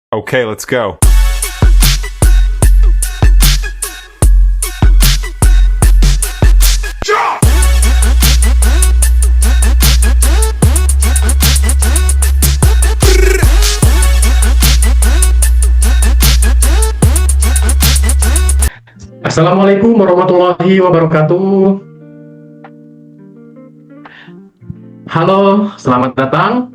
Okay, let's go. Assalamualaikum warahmatullahi wabarakatuh. Halo, selamat datang.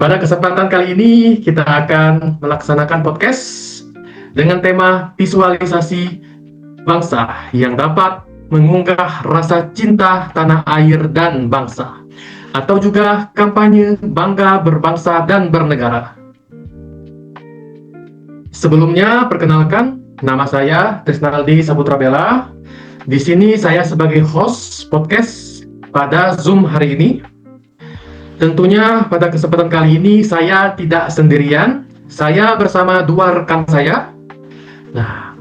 Pada kesempatan kali ini kita akan melaksanakan podcast dengan tema visualisasi bangsa yang dapat mengunggah rasa cinta tanah air dan bangsa, atau juga kampanye bangga berbangsa dan bernegara. Sebelumnya, perkenalkan, nama saya Trisnaldi Saputra Bella. Di sini saya sebagai host podcast pada Zoom hari ini. Tentunya pada kesempatan kali ini saya tidak sendirian. Saya bersama dua rekan saya. Nah,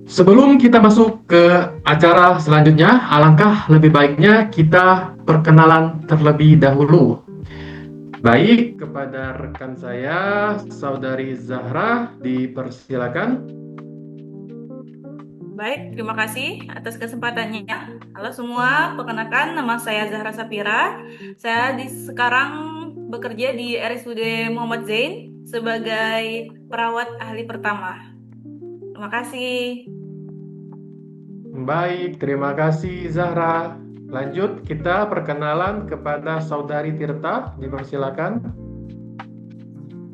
sebelum kita masuk ke acara selanjutnya, alangkah lebih baiknya kita perkenalan terlebih dahulu. Baik, kepada rekan saya, Saudari Zahra, dipersilakan. Baik, terima kasih atas kesempatannya. Halo semua, perkenalkan nama saya Zahra Sapira. Saya sekarang bekerja di RSUD Muhammad Zain sebagai perawat ahli pertama. Terima kasih. Baik, terima kasih Zahra. Lanjut, kita perkenalan kepada Saudari Tirta, dipersilakan.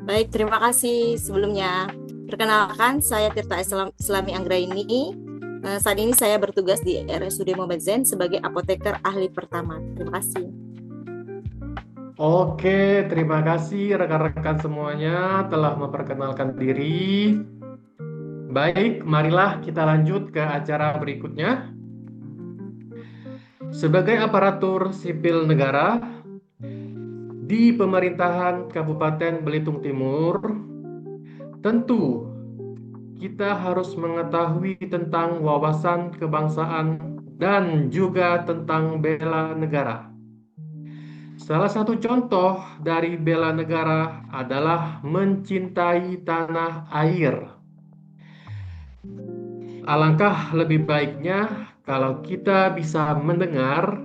Baik, terima kasih sebelumnya. Perkenalkan, saya Tirta Islami Anggraini. Saat ini saya bertugas di RSUD Muhammad Zain sebagai apoteker ahli pertama. Terima kasih. Oke, terima kasih rekan-rekan semuanya telah memperkenalkan diri. Baik, marilah kita lanjut ke acara berikutnya. Sebagai aparatur sipil negara di pemerintahan Kabupaten Belitung Timur, tentu kita harus mengetahui tentang wawasan kebangsaan dan juga tentang bela negara. Salah satu contoh dari bela negara adalah mencintai tanah air. Alangkah lebih baiknya kalau kita bisa mendengar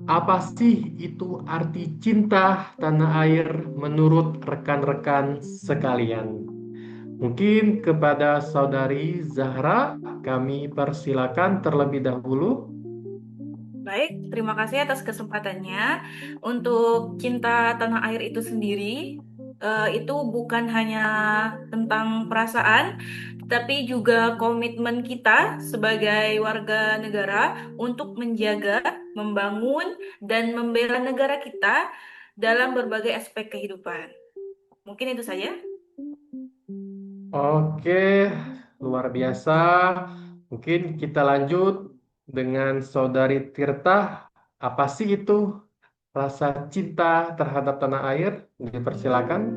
apa sih itu arti cinta tanah air menurut rekan-rekan sekalian. Mungkin kepada Saudari Zahra, kami persilakan terlebih dahulu. Baik, terima kasih atas kesempatannya. Untuk cinta tanah air itu sendiri, itu bukan hanya tentang perasaan, tapi juga komitmen kita sebagai warga negara untuk menjaga, membangun, dan membela negara kita dalam berbagai aspek kehidupan. Mungkin itu saja. Oke, luar biasa. Mungkin kita lanjut dengan Saudari Tirta. Apa sih itu rasa cinta terhadap tanah air? Dipersilakan.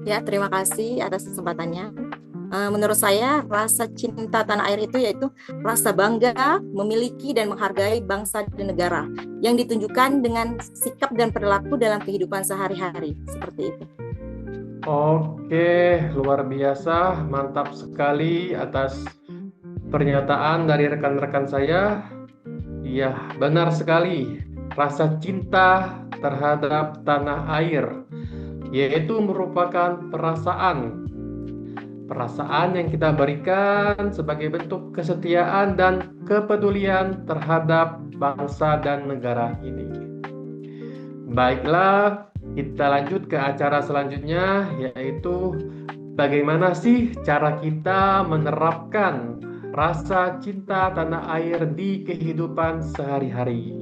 Ya, terima kasih atas kesempatannya. Menurut saya, rasa cinta tanah air itu yaitu rasa bangga, memiliki dan menghargai bangsa dan negara yang ditunjukkan dengan sikap dan perilaku dalam kehidupan sehari-hari. Seperti itu. Oke, luar biasa, mantap sekali atas pernyataan dari rekan-rekan saya. Iya, benar sekali. Rasa cinta terhadap tanah air, yaitu merupakan perasaan yang kita berikan sebagai bentuk kesetiaan dan kepedulian terhadap bangsa dan negara ini. Baiklah, kita lanjut ke acara selanjutnya, yaitu bagaimana sih cara kita menerapkan rasa cinta tanah air di kehidupan sehari-hari.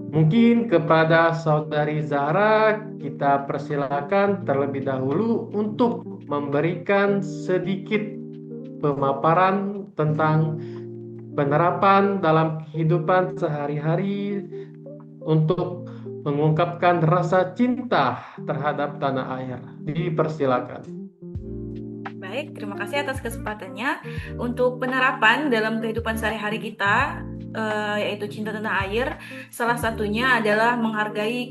Mungkin kepada Saudari Zahra kita persilakan terlebih dahulu untuk memberikan sedikit pemaparan tentang penerapan dalam kehidupan sehari-hari untuk mengungkapkan rasa cinta terhadap tanah air. Dipersilakan. Baik, terima kasih atas kesempatannya. Untuk penerapan dalam kehidupan sehari-hari kita, yaitu cinta tanah air, salah satunya adalah menghargai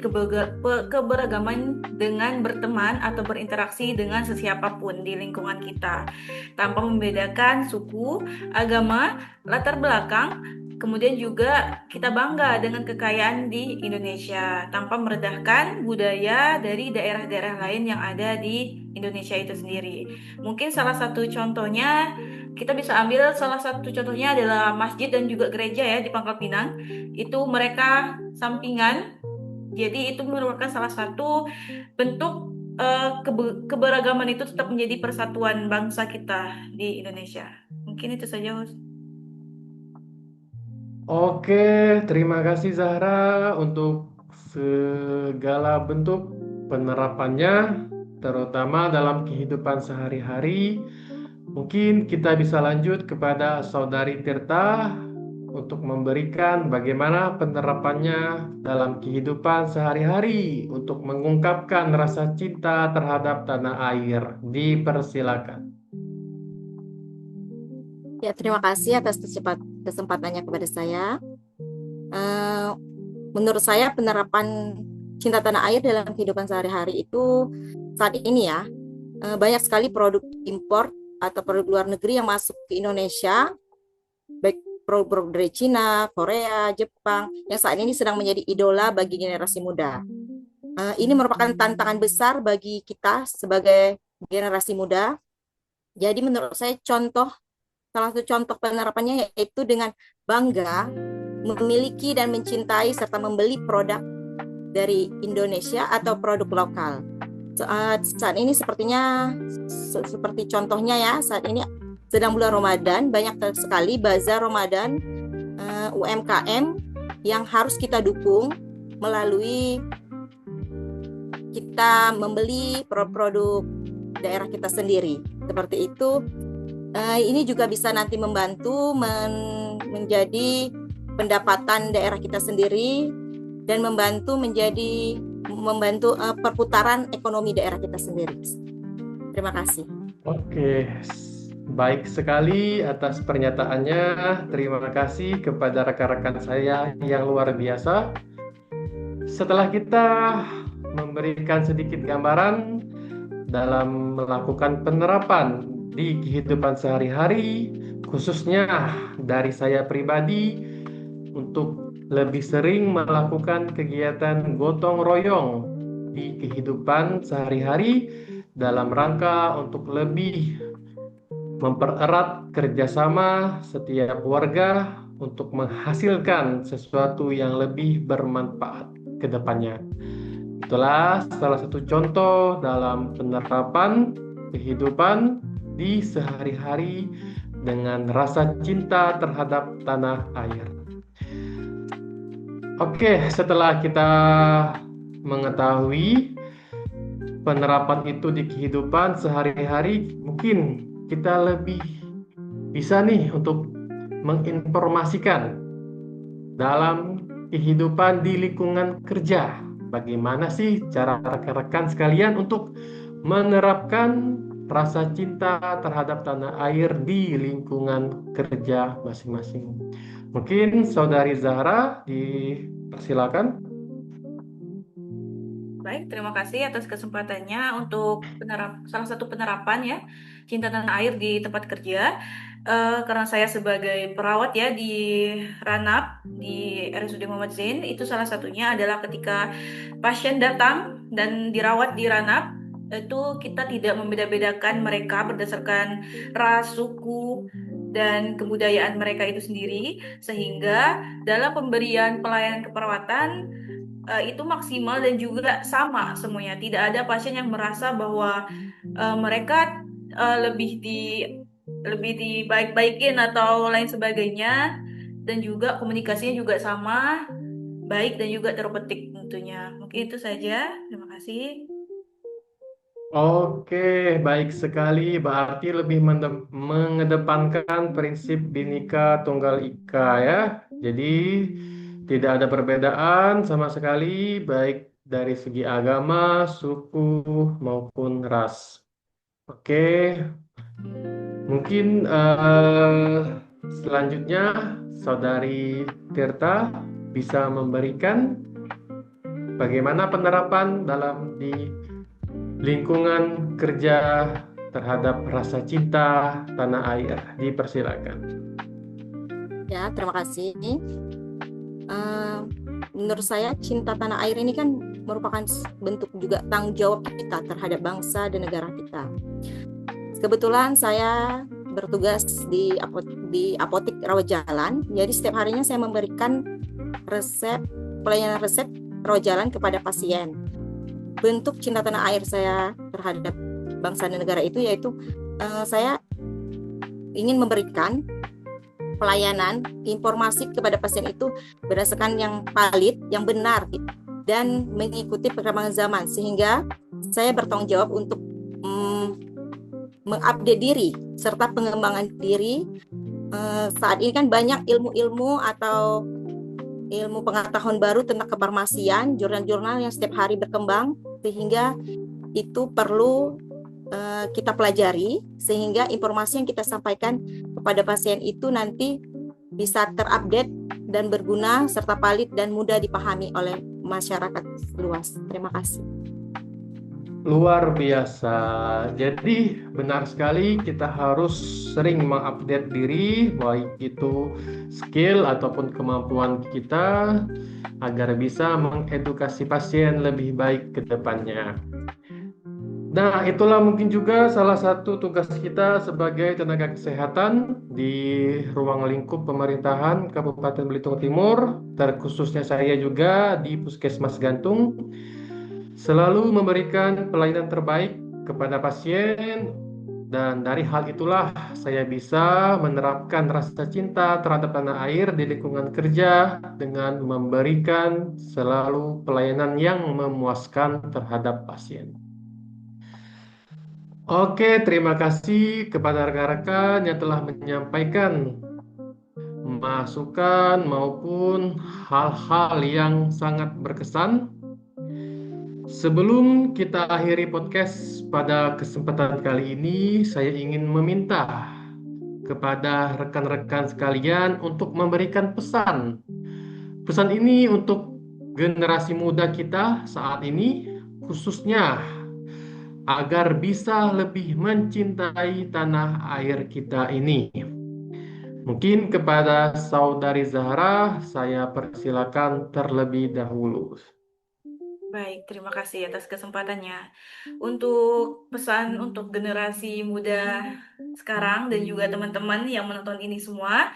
keberagaman dengan berteman atau berinteraksi dengan sesiapapun di lingkungan kita, tanpa membedakan suku, agama, latar belakang. Kemudian juga kita bangga dengan kekayaan di Indonesia tanpa merendahkan budaya dari daerah-daerah lain yang ada di Indonesia itu sendiri. Mungkin salah satu contohnya kita bisa ambil salah satu contohnya adalah masjid dan juga gereja ya di Pangkal Pinang. Itu mereka sampingan. Jadi itu merupakan salah satu bentuk keberagaman itu tetap menjadi persatuan bangsa kita di Indonesia. Mungkin itu saja, Host. Oke, terima kasih Zahra untuk segala bentuk penerapannya, terutama dalam kehidupan sehari-hari. Mungkin kita bisa lanjut kepada Saudari Tirta untuk memberikan bagaimana penerapannya dalam kehidupan sehari-hari untuk mengungkapkan rasa cinta terhadap tanah air. Dipersilakan. Ya, terima kasih atas kesempatannya kepada saya. Menurut saya penerapan cinta tanah air dalam kehidupan sehari-hari itu saat ini ya, banyak sekali produk impor atau produk luar negeri yang masuk ke Indonesia, baik produk dari Cina, Korea, Jepang, yang saat ini sedang menjadi idola bagi generasi muda. Ini merupakan tantangan besar bagi kita sebagai generasi muda. Jadi menurut saya salah satu contoh penerapannya yaitu dengan bangga memiliki dan mencintai serta membeli produk dari Indonesia atau produk lokal. Saat ini sepertinya seperti contohnya ya, saat ini sedang bulan Ramadan, banyak sekali bazar Ramadan UMKM yang harus kita dukung melalui kita membeli produk daerah kita sendiri. Seperti itu. Ini juga bisa nanti membantu menjadi pendapatan daerah kita sendiri dan membantu perputaran ekonomi daerah kita sendiri. Terima kasih. Oke, baik sekali atas pernyataannya. Terima kasih kepada rekan-rekan saya yang luar biasa. Setelah kita memberikan sedikit gambaran dalam melakukan penerapan di kehidupan sehari-hari, khususnya dari saya pribadi, untuk lebih sering melakukan kegiatan gotong royong di kehidupan sehari-hari dalam rangka untuk lebih mempererat kerjasama setiap warga untuk menghasilkan sesuatu yang lebih bermanfaat ke depannya. Itulah salah satu contoh dalam penerapan kehidupan di sehari-hari dengan rasa cinta terhadap tanah air. Oke, setelah kita mengetahui penerapan itu di kehidupan sehari-hari, mungkin kita lebih bisa nih untuk menginformasikan dalam kehidupan di lingkungan kerja. Bagaimana sih cara rekan-rekan sekalian untuk menerapkan rasa cinta terhadap tanah air di lingkungan kerja masing-masing? Mungkin Saudari Zahra dipersilakan. Baik, terima kasih atas kesempatannya untuk salah satu penerapan ya cinta tanah air di tempat kerja. Karena saya sebagai perawat ya di Ranap di RSUD Muhammad Zain, itu salah satunya adalah ketika pasien datang dan dirawat di Ranap, itu kita tidak membeda-bedakan mereka berdasarkan ras, suku, dan kebudayaan mereka itu sendiri, sehingga dalam pemberian pelayanan keperawatan itu maksimal dan juga sama semuanya. Tidak ada pasien yang merasa bahwa mereka lebih dibaik-baikin atau lain sebagainya, dan juga komunikasinya juga sama, baik dan juga terpetik tentunya. Mungkin itu saja. Terima kasih. Oke, baik sekali. Berarti lebih mengedepankan prinsip Bhinneka Tunggal Ika ya. Jadi tidak ada perbedaan sama sekali, baik dari segi agama, suku, maupun ras. Oke, mungkin selanjutnya Saudari Tirta bisa memberikan bagaimana penerapan dalam di lingkungan kerja terhadap rasa cinta tanah air. Dipersilakan. Ya, terima kasih. Menurut saya cinta tanah air ini kan merupakan bentuk juga tanggung jawab kita terhadap bangsa dan negara kita. Kebetulan saya bertugas di apotek Rawat Jalan, jadi setiap harinya saya memberikan pelayanan resep rawat jalan kepada pasien. Bentuk cinta tanah air saya terhadap bangsa dan negara itu yaitu saya ingin memberikan pelayanan informasi kepada pasien itu berdasarkan yang valid, yang benar, dan mengikuti perkembangan zaman, sehingga saya bertanggung jawab untuk mengupdate diri serta pengembangan diri. Saat ini kan banyak ilmu-ilmu atau ilmu pengetahuan baru tentang kefarmasian, jurnal-jurnal yang setiap hari berkembang, sehingga itu perlu kita pelajari sehingga informasi yang kita sampaikan kepada pasien itu nanti bisa terupdate dan berguna serta valid dan mudah dipahami oleh masyarakat luas. Terima kasih. Luar biasa. Jadi benar sekali kita harus sering mengupdate diri, baik itu skill ataupun kemampuan kita agar bisa mengedukasi pasien lebih baik ke depannya. Nah, itulah mungkin juga salah satu tugas kita sebagai tenaga kesehatan di ruang lingkup pemerintahan Kabupaten Belitung Timur, terkhususnya saya juga di Puskesmas Gantung, selalu memberikan pelayanan terbaik kepada pasien, dan dari hal itulah saya bisa menerapkan rasa cinta terhadap tanah air di lingkungan kerja dengan memberikan selalu pelayanan yang memuaskan terhadap pasien. Oke, terima kasih kepada rekan-rekan yang telah menyampaikan masukan maupun hal-hal yang sangat berkesan. Sebelum kita akhiri podcast pada kesempatan kali ini, saya ingin meminta kepada rekan-rekan sekalian untuk memberikan pesan. Pesan ini untuk generasi muda kita saat ini, khususnya agar bisa lebih mencintai tanah air kita ini. Mungkin kepada Saudari Zahra, saya persilakan terlebih dahulu. Baik, terima kasih atas kesempatannya. Untuk pesan untuk generasi muda sekarang dan juga teman-teman yang menonton ini semua,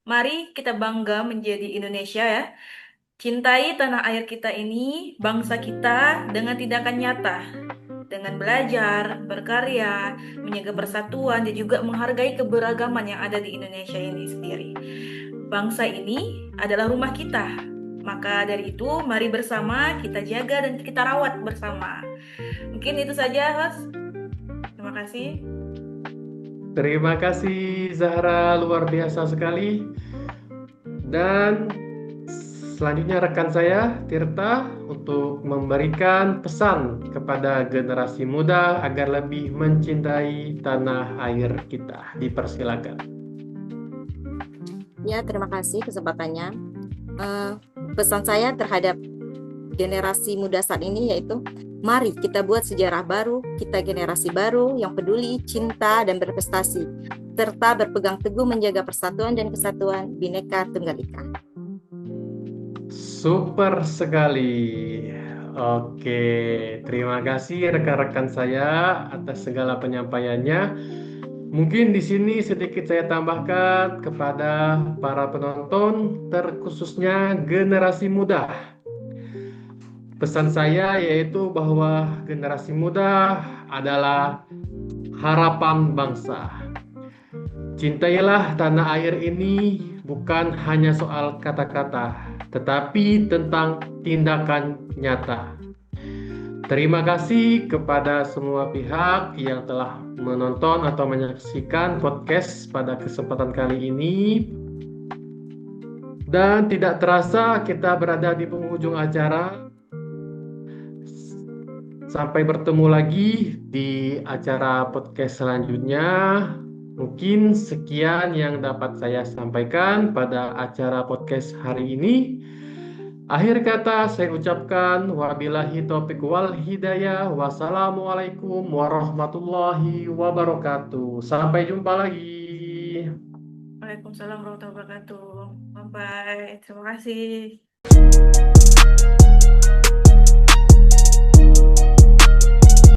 mari kita bangga menjadi Indonesia ya. Cintai tanah air kita ini, bangsa kita dengan tindakan nyata. Dengan belajar, berkarya, menjaga persatuan, dan juga menghargai keberagaman yang ada di Indonesia ini sendiri. Bangsa ini adalah rumah kita. Maka dari itu, mari bersama kita jaga dan kita rawat bersama. Mungkin itu saja, host. Terima kasih. Terima kasih Zahra, luar biasa sekali. Dan selanjutnya rekan saya Tirta untuk memberikan pesan kepada generasi muda agar lebih mencintai tanah air kita. Dipersilakan. Ya, terima kasih kesempatannya. Pesan saya terhadap generasi muda saat ini yaitu mari kita buat sejarah baru, kita generasi baru yang peduli, cinta, dan berprestasi, serta berpegang teguh menjaga persatuan dan kesatuan Bhinneka Tunggal Ika. Super sekali. Oke, terima kasih rekan-rekan saya atas segala penyampaiannya. Mungkin di sini sedikit saya tambahkan kepada para penonton, terkhususnya generasi muda. Pesan saya yaitu bahwa generasi muda adalah harapan bangsa. Cintailah tanah air ini bukan hanya soal kata-kata, tetapi tentang tindakan nyata. Terima kasih kepada semua pihak yang telah menonton atau menyaksikan podcast pada kesempatan kali ini. Dan tidak terasa kita berada di penghujung acara. Sampai bertemu lagi di acara podcast selanjutnya. Mungkin sekian yang dapat saya sampaikan pada acara podcast hari ini. Akhir kata saya ucapkan wabillahi taufiq wal hidayah. Wassalamualaikum warahmatullahi wabarakatuh. Sampai jumpa lagi. Waalaikumsalam warahmatullahi wabarakatuh. Bye-bye. Terima kasih.